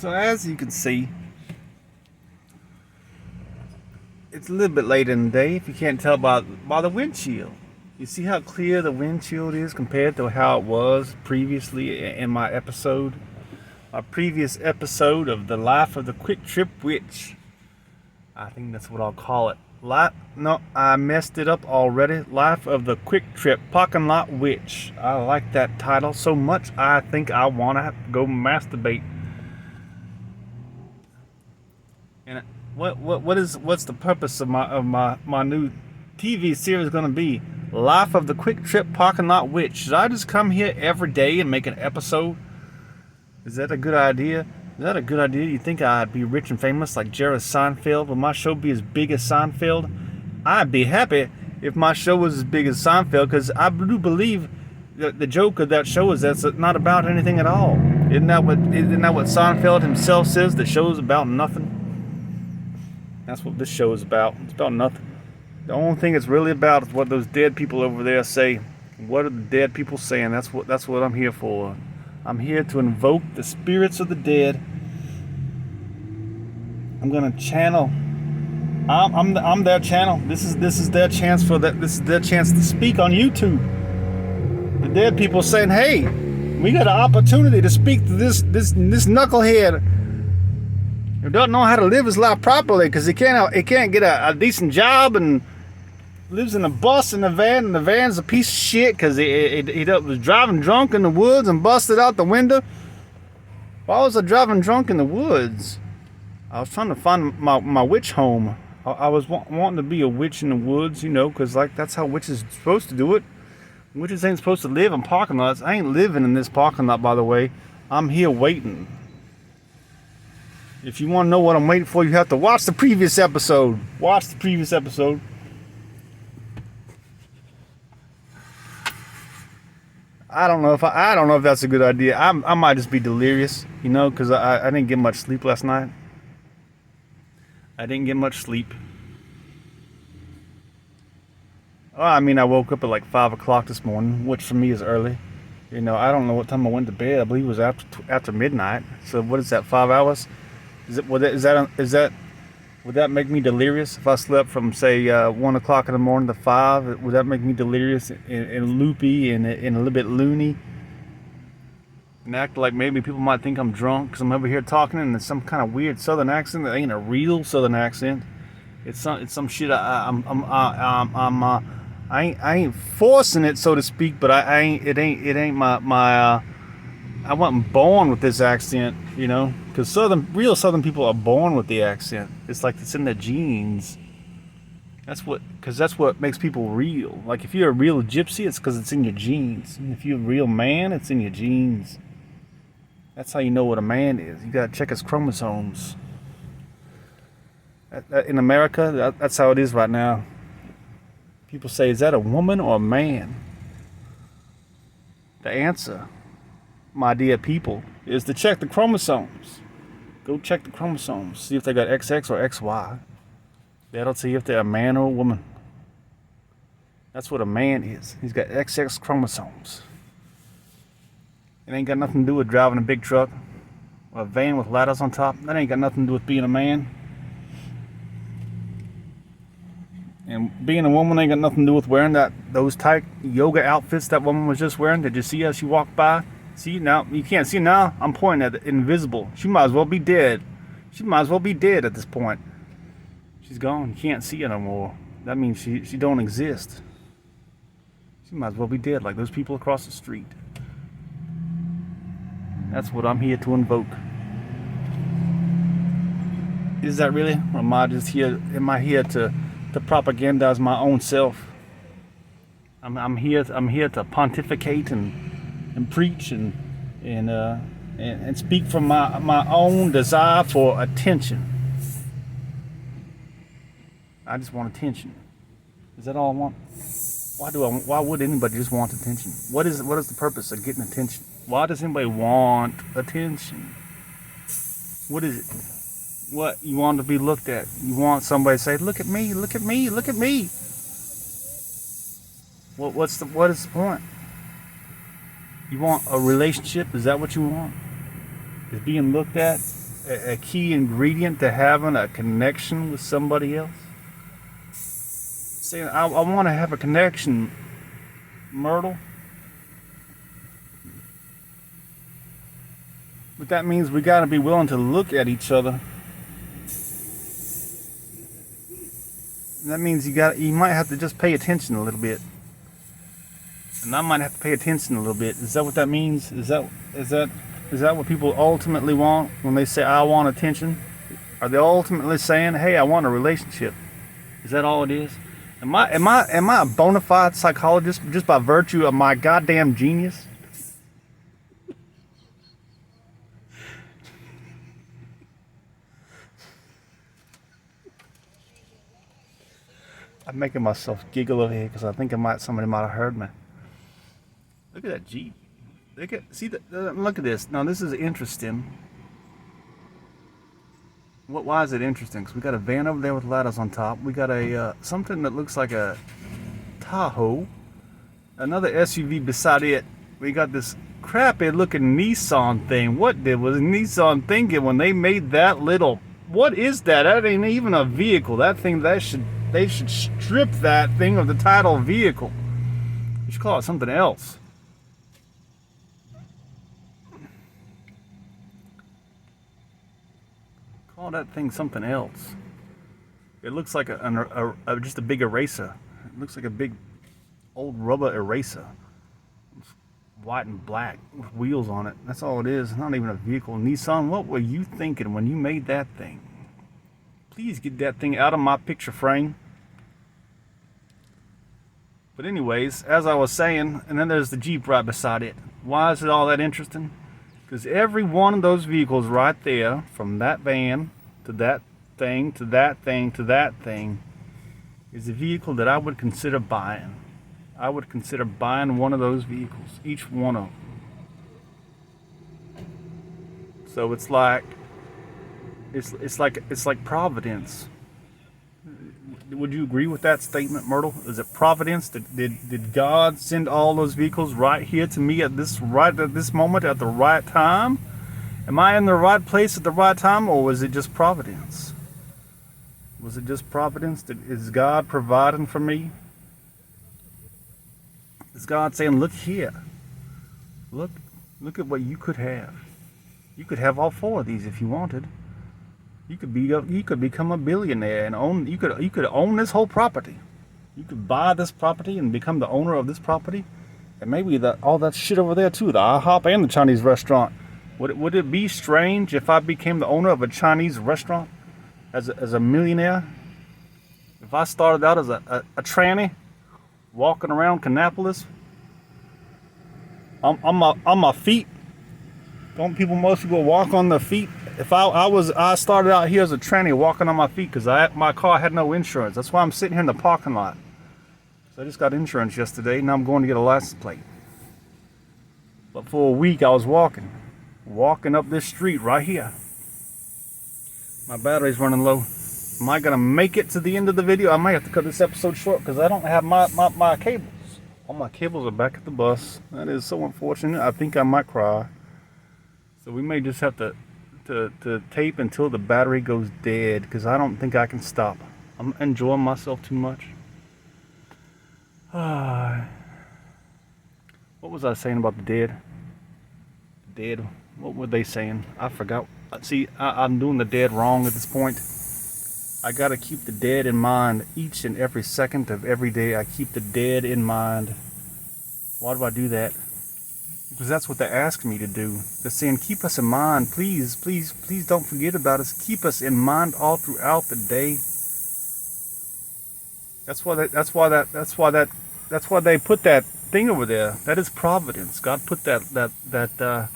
So as you can see, it's a little bit later in the day. If you can't tell by the windshield, you see how clear the windshield is compared to how it was previously in my previous episode of the life of the QuikTrip witch. I think that's what I'll call it. No, I messed it up already. Life of the QuikTrip parking lot witch. I like that title so much. I think I want to go masturbate. And what's the purpose of my new TV series going to be? Life of the QuikTrip parking lot witch. Should I just come here every day and make an episode? Is that a good idea? Is that a good idea? You think I'd be rich and famous like Jerry Seinfeld? Will my show be as big as Seinfeld? I'd be happy if my show was as big as Seinfeld, because I do believe that the joke of that show is that's not about anything at all. Isn't that what Seinfeld himself says? The show's about nothing. That's what this show is about. It's about nothing. The only thing it's really about is what those dead people over there say. What are the dead people saying? That's what I'm here for. I'm here to invoke the spirits of the dead. I'm gonna channel. I'm their channel. This is their chance for that. This is their chance to speak on YouTube. The dead people saying, "Hey, we got an opportunity to speak to this knucklehead who doesn't know how to live his life properly because he can't get a decent job and lives in a bus in a van, and the van's a piece of shit because he was driving drunk in the woods and busted out the window." Why was I driving drunk in the woods? I was trying to find my witch home. I was wanting to be a witch in the woods, because like that's how witches are supposed to do it. Witches ain't supposed to live in parking lots. I ain't living in this parking lot, by the way. I'm here waiting. If you want to know what I'm waiting for, you have to watch the previous episode. Watch the previous episode. I don't know if that's a good idea. I might just be delirious, because I didn't get much sleep last night. I didn't get much sleep. Well, I woke up at like 5 o'clock this morning, which for me is early. I don't know what time I went to bed. I believe it was after midnight. So what is that? 5 hours? Would that make me delirious if I slept from say 1 o'clock in the morning to 5? Would that make me delirious and loopy and a little bit loony? And act like maybe people might think I'm drunk because I'm over here talking in some kind of weird Southern accent that ain't a real Southern accent. It's some shit. I ain't forcing it, so to speak, but it ain't my. I wasn't born with this accent, because real Southern people are born with the accent. It's like it's in their genes. That's what makes people real. Like if you're a real gypsy, it's because it's in your genes. And if you're a real man, it's in your genes. That's how you know what a man is. You gotta check his chromosomes. In America, that's how it is right now. People say, is that a woman or a man? The answer, my dear people, is to check the chromosomes. Go check the chromosomes. See if they got XX or XY. That'll see if they're a man or a woman. That's what a man is. He's got XX chromosomes. It ain't got nothing to do with driving a big truck or a van with ladders on top. That ain't got nothing to do with being a man. And being a woman ain't got nothing to do with wearing those tight yoga outfits that woman was just wearing. Did you see as she walked by? See now? You can't see now. I'm pointing at the invisible. She might as well be dead. She might as well be dead at this point. She's gone. You can't see her no more. That means she don't exist. She might as well be dead like those people across the street. That's what I'm here to invoke. Is that really? Or am I just here? Am I here to propagandize my own self? I'm here to pontificate and preach and speak from my own desire for attention. I just want attention. Is that all I want? Why would anybody just want attention? What is the purpose of getting attention? Why does anybody want attention? What is it? What you want to be looked at? You want somebody to say, "Look at me, look at me, look at me." What is the point? You want a relationship? Is that what you want? Is being looked at? a key ingredient to having a connection with somebody else? Saying, I want to have a connection, Myrtle. But that means we got to be willing to look at each other. And that means you might have to just pay attention a little bit. And I might have to pay attention a little bit. Is that what that means? Is that what people ultimately want when they say I want attention? Are they ultimately saying, hey, I want a relationship? Is that all it is? Am I a bona fide psychologist just by virtue of my goddamn genius? I'm making myself giggle over here because I think somebody might have heard me. Look at that Jeep. Look at this. Now this is interesting. Why is it interesting? Because we got a van over there with ladders on top. We got a something that looks like a Tahoe. Another SUV beside it. We got this crappy looking Nissan thing. What was Nissan thinking when they made that little? What is that? That ain't even a vehicle. That thing they should strip that thing of the title vehicle. You should call it something else. Call that thing something else. It looks like just a big eraser. It looks like a big old rubber eraser. It's white and black with wheels on it. That's all it is. It's not even a vehicle. Nissan, what were you thinking when you made that thing? Please get that thing out of my picture frame. But anyways, as I was saying, and then there's the Jeep right beside it. Why is it all that interesting? Because every one of those vehicles right there, from that van to that thing to that thing to that thing, is a vehicle that I would consider buying. I would consider buying one of those vehicles, each one of them. So it's like providence. Would you agree with that statement, Myrtle? Is it providence? Did God send all those vehicles right here to me at this moment at the right time? Am I in the right place at the right time, or was it just providence? Was it just providence? Is God providing for me? Is God saying, look here, look at what you could have. You could have all four of these if you wanted. You could become a billionaire and own. You could own this whole property. You could buy this property and become the owner of this property, and maybe all that shit over there too, the IHOP and the Chinese restaurant. Would it be strange if I became the owner of a Chinese restaurant as a millionaire? If I started out as a tranny walking around Kannapolis on my feet? Don't most people walk on their feet? If I started out here as a tranny walking on my feet because my car had no insurance. That's why I'm sitting here in the parking lot. So I just got insurance yesterday. Now I'm going to get a license plate. But for a week I was walking up this street right here. My battery's running low. Am I gonna make it to the end of the video? I might have to cut this episode short because I don't have my cables. All my cables are back at the bus. That is so unfortunate. I think I might cry. So we may just have to tape until the battery goes dead because I don't think I can stop. I'm enjoying myself too much. What was I saying about the dead? Dead. What were they saying? I forgot. See, I'm doing the dead wrong at this point. I gotta keep the dead in mind each and every second of every day. I keep the dead in mind. Why do I do that? Because that's what they ask me to do. They're saying, keep us in mind, please, please, please don't forget about us. Keep us in mind all throughout the day. That's why they put that thing over there. That is providence. God put that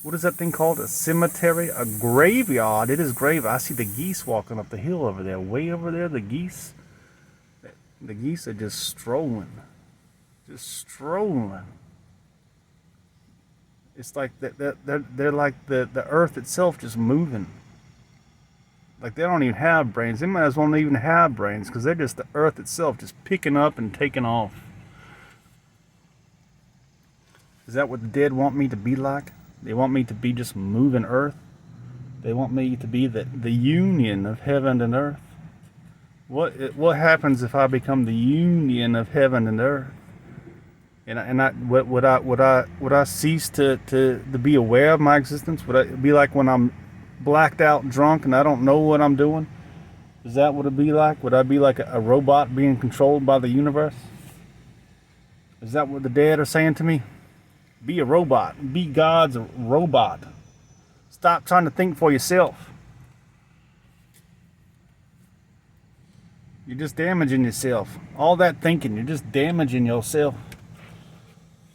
what is that thing called? A cemetery? A graveyard. It is grave. I see the geese walking up the hill over there. Way over there, the geese. The geese are just strolling. Just strolling. It's like they're like the earth itself just moving. Like they don't even have brains. They might as well not even have brains because they're just the earth itself just picking up and taking off. Is that what the dead want me to be like? They want me to be just moving earth? They want me to be the union of heaven and earth. What happens if I become the union of heaven and earth? Would I cease to be aware of my existence? Would it be like when I'm blacked out drunk and I don't know what I'm doing? Is that what it'd be like? Would I be like a robot being controlled by the universe? Is that what the dead are saying to me? Be a robot. Be God's robot. Stop trying to think for yourself. You're just damaging yourself. All that thinking, you're just damaging yourself.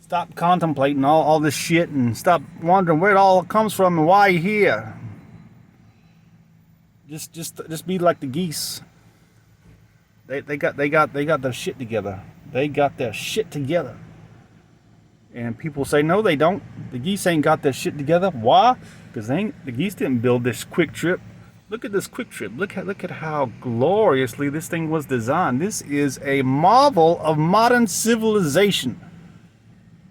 Stop contemplating all this shit and stop wondering where it all comes from and why you're here. Just be like the geese. They got their shit together. They got their shit together. And people say no, they don't. The geese ain't got their shit together. Why? Because the geese didn't build this QuikTrip. Look at this QuikTrip. Look at how gloriously this thing was designed. This is a marvel of modern civilization.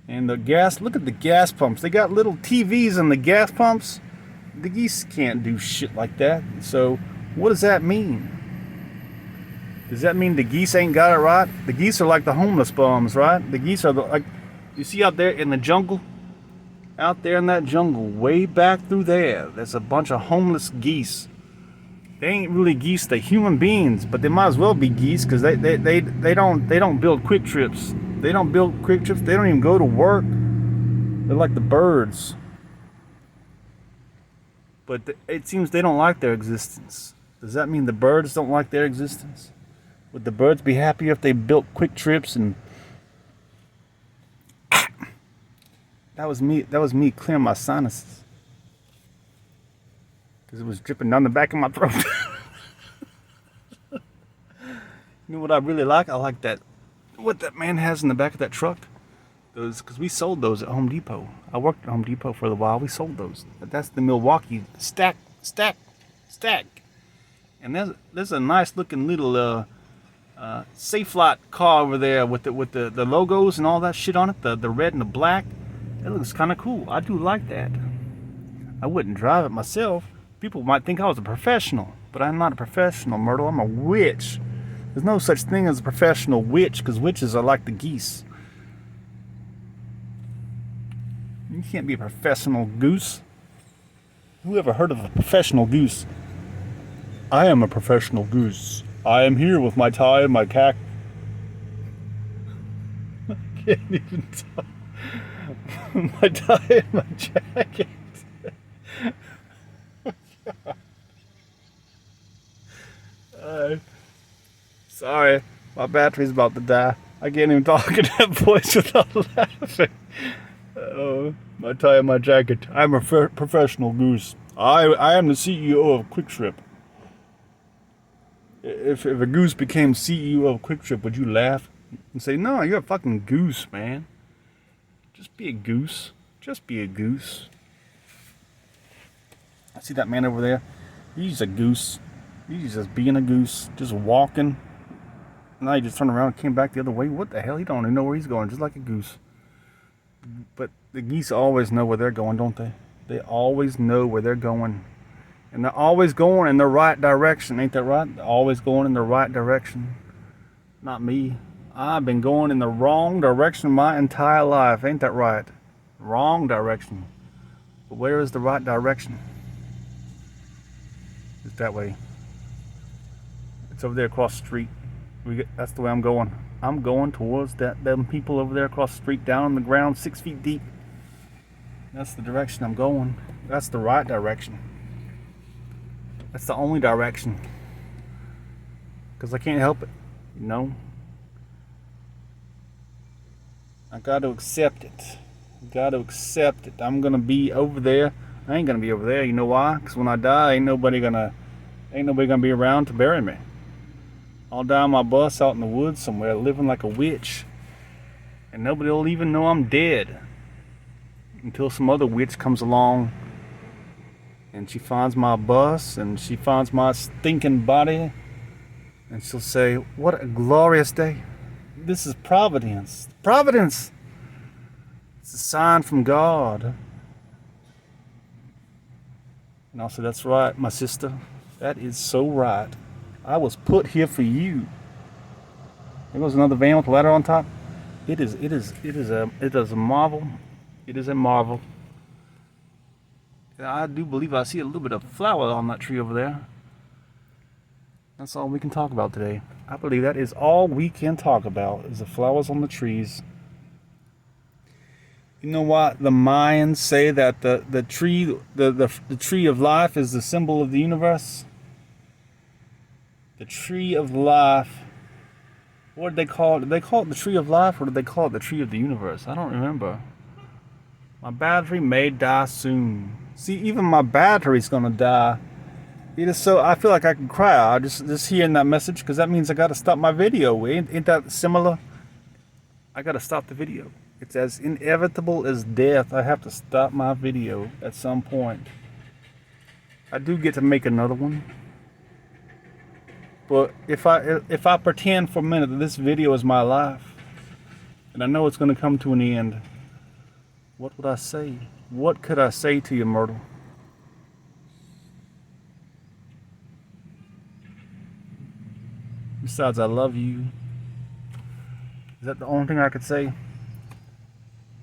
And the gas, look at the gas pumps. They got little TVs in the gas pumps. The geese can't do shit like that. So what does that mean? Does that mean the geese ain't got it right? The geese are like the homeless bums, right? The geese are like, you see out there in the jungle? Out there in that jungle, way back through there's a bunch of homeless geese. They ain't really geese, they're human beings, but they might as well be geese because they don't build QuikTrips. They don't build QuikTrips. They don't even go to work. They're like the birds. But it seems they don't like their existence. Does that mean the birds don't like their existence? Would the birds be happier if they built QuikTrips and... That was me clearing my sinuses. Because it was dripping down the back of my throat. You know what I really like? I like that, what that man has in the back of that truck. Those, because we sold those at Home Depot. I worked at Home Depot for a while. We sold those. That's the Milwaukee stack. And there's a nice looking little Safe Lot car over there with the logos and all that shit on it. The red and the black. It looks kind of cool. I do like that. I wouldn't drive it myself. People might think I was a professional, but I'm not a professional, Myrtle. I'm a witch. There's no such thing as a professional witch, because witches are like the geese. You can't be a professional goose. Who ever heard of a professional goose? I am a professional goose. I am here with my tie and my cack. I can't even talk. My tie and my jacket. Sorry, my battery's about to die. I can't even talk in that voice without laughing. My tie and my jacket. I'm a professional goose. I am the CEO of QuikTrip. If a goose became CEO of QuikTrip, would you laugh and say, "No, you're a fucking goose, man. Just be a goose. Just be a goose." I see that man over there. He's a goose. He's just being a goose, just walking. Now he just turned around and came back the other way. What the hell? He don't even know where he's going, just like a goose. But the geese always know where they're going, don't they? They always know where they're going. And they're always going in the right direction, ain't that right? They're always going in the right direction. Not me. I've been going in the wrong direction my entire life, ain't that right? Wrong direction. But where is the right direction? It's that way. It's over there across the street. That's the way I'm going. I'm going towards them people over there across the street, down on the ground, 6 feet deep. That's the direction I'm going. That's the right direction. That's the only direction. Because I can't help it, you know? I got to accept it. Got to accept it. I'm going to be over there. I ain't going to be over there. You know why? Because when I die, ain't nobody gonna be around to bury me. I'll die on my bus out in the woods somewhere, living like a witch. And nobody will even know I'm dead. Until some other witch comes along and she finds my bus and she finds my stinking body. And she'll say, "What a glorious day. This is providence. Providence! It's a sign from God." And I'll say, that's right, my sister. That is so right. I was put here for you. There goes another van with a ladder on top. It is a marvel. It is a marvel. And I do believe I see a little bit of flower on that tree over there. That's all we can talk about today. I believe that is all we can talk about, is the flowers on the trees. You know what? The Mayans say that the tree of life is the symbol of the universe. The tree of life. What did they call it? Did they call it the tree of life, or did they call it the tree of the universe? I don't remember. My battery may die soon. See, even my battery's gonna die. It is so. I feel like I can cry. I just hearing that message, because that means I gotta stop my video. Ain't that similar? I gotta stop the video. It's as inevitable as death. I have to stop my video at some point. I do get to make another one. But if I pretend for a minute that this video is my life, and I know it's going to come to an end, what would I say? What could I say to you, Myrtle? Besides, I love you. Is that the only thing I could say?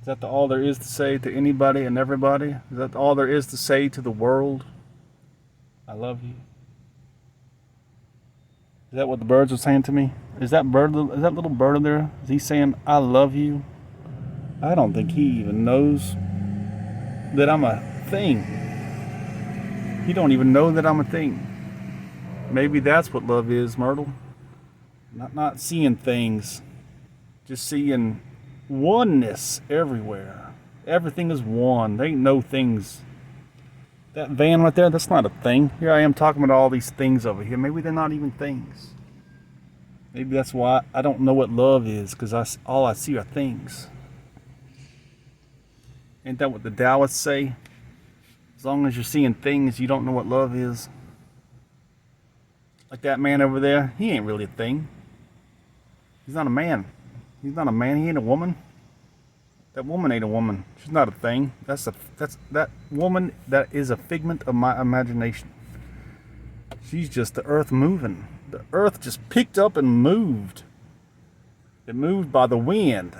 Is that all there is to say to anybody and everybody? Is that all there is to say to the world? I love you. Is that what the birds are saying to me? Is that little bird there? Is he saying, I love you? I don't think he even knows that I'm a thing. He don't even know that I'm a thing. Maybe that's what love is, Myrtle. Not seeing things. Just seeing oneness everywhere. Everything is one. There ain't no things. That van right there, that's not a thing. Here I am talking about all these things over here. Maybe they're not even things. Maybe that's why I don't know what love is, because all I see are things. Ain't that what the Taoists say? As long as you're seeing things, you don't know what love is. Like that man over there, he ain't really a thing. He's not a man. He's not a man. He ain't a woman. That woman ain't a woman. She's not a thing. That woman. That is a figment of my imagination. She's just the earth moving. The earth just picked up and moved. It moved by the wind.